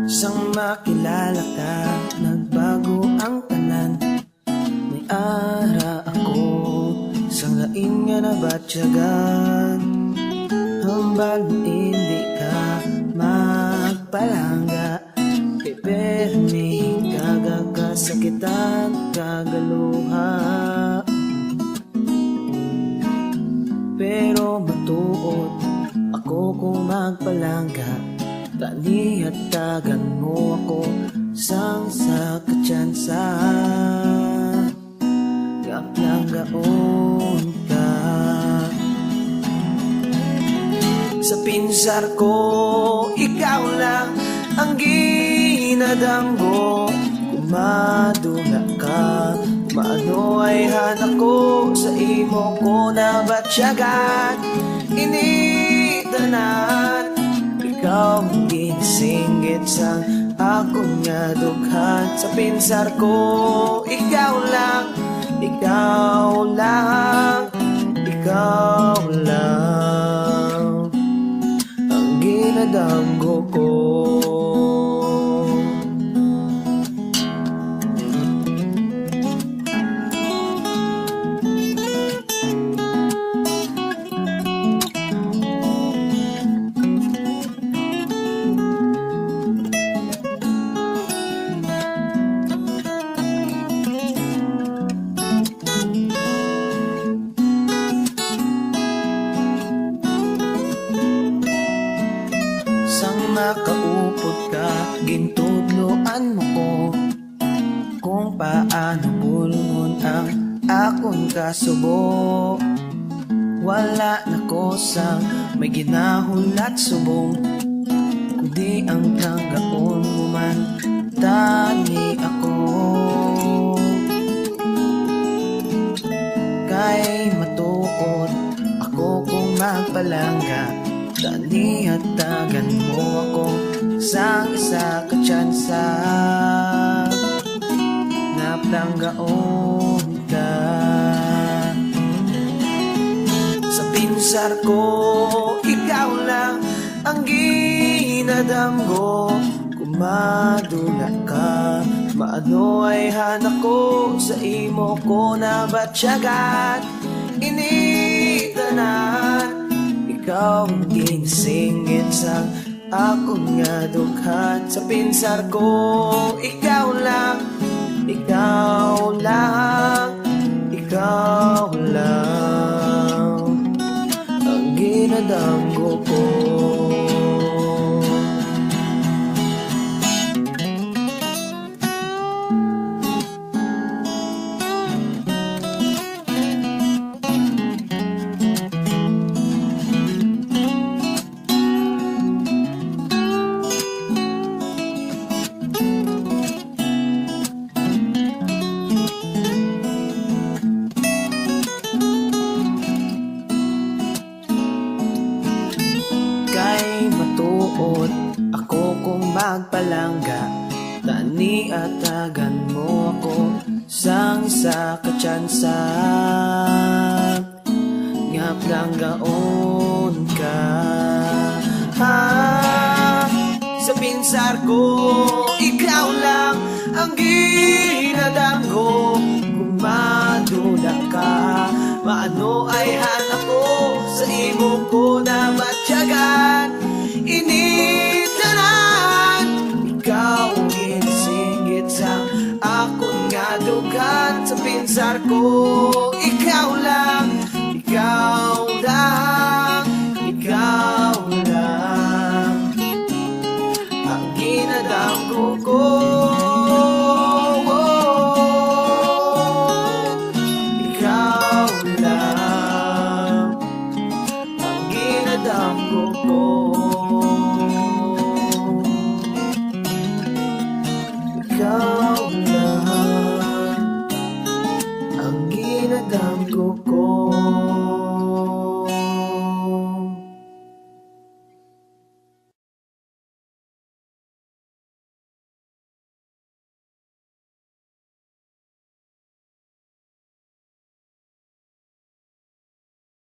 Sang makilala ka, nagbago ang tanan. May ara ako, sang lain nga nabatyagan. Hambal mo hindi ka magpalangga, pipirmi kagakasakitan, kagaluha. Pero matuod ako kung magpalangga, tanihatagan mo ako sang sa katsansa. Gaplanggaon ka sa pinsar ko, ikaw lang ang ginadanggo. Kumadula ka, maano ay hanak ko, sa imo ko na batsyagan. Initanan, ikaw ang ginisinggit sa akong nga dughan. Sa pinsar ko, ikaw lang, ikaw lang, ikaw lang ang ginadanggo ko. Makaupod ka, gintudloan mo ko kung paano bulungon ang akong kasubo. Wala na ko sang may ginahulat subong, kundi ang tanggaon mo man tani ako. Kay matuod ako kung magpalangga, tanihatagan mo ako sang isa katsansa. Naplanggaon ka sa pinsar ko, ikaw lang ang ginadamgo. Kumadula ka, maano ay hanak ko, sa imo ko na batsyagan. Initanan, ikaw ang ginisinggit sa akong nga dughan. Sa pinsar ko, ikaw lang, ikaw lang, ikaw lang ang ginadanggo ko. Ako kung magpalangga, taniatagan mo ako sang sa katsansa. Nga planggaon ka, ha? Sa pinsar ko, ikaw lang ang ginadanggo. Kumadula ka, maano ay hanak ko, sa imo ko na batsyagan. Initanan, ikaw ang ginisinggit sa akong nga dughan. Sa pinsar ko, ikaw lang, ikaw lang, ikaw lang ang ginadanggo ko. Ikaw puso ko. Ikaw lang ang ginadamgo ko.